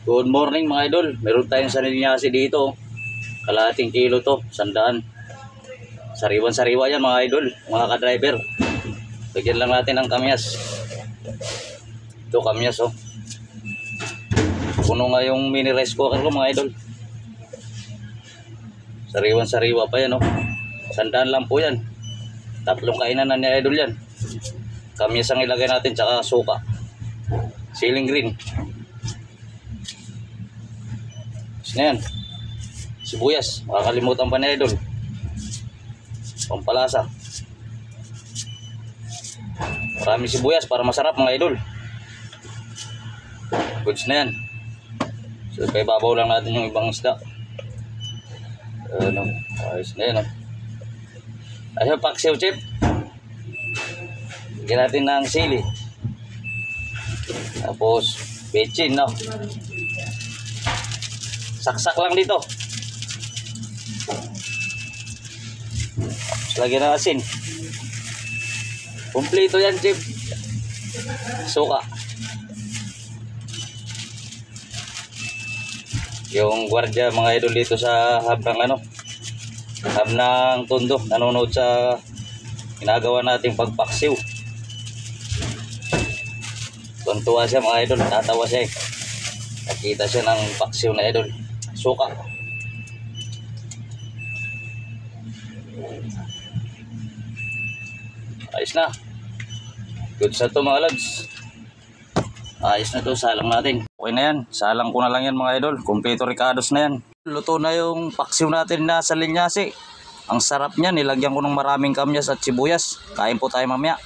Good morning mga idol. Meron tayong salinyasi dito. Kalahating kilo to, 100. Sariwan-sariwa yan mga idol, mga ka-driver. Bigyan lang natin ng kamyas. Ito kamyas oh. Puno nga yung mini rice cooker ko mga idol. Sariwan-sariwa pa yan oh. 100 lang po yan. 3 kainan na ni idol yan. Kamyas ang ilagay natin, tsaka suka. Siling green. Tapos na yan. Sibuyas. Makakalimutan pa ni idol. Pampalasa. Maraming sibuyas para masarap mga idol. Goods na yan. So kaya babaw lang natin yung ibang isda. Ayos na yan oh. Ayun, paksiw chip. Bigyan natin ng sili. Tapos bechin no. Saksak lang dito. Tapos lagyan ng asin. Kumplito yan chip. Suka. Yung gwardiya mga idol dito sa hub ng hub ng Tondo, nanonood sa ginagawa nating pagpaksiw. Tuntua siya mga idol, tatawa siya eh. Nakita siya ng paksiw na idol. Suka. Ayos na. Good sa to mga lads. Ayos na to, salang natin. Okay na yan, salang ko na lang yan mga idol. Kompleto ricados na yan. Luto na yung paksiw natin na sa linyasi. Ang sarap niya, nilagyan ko ng maraming kamyas at sibuyas. Kain po tayo mamaya.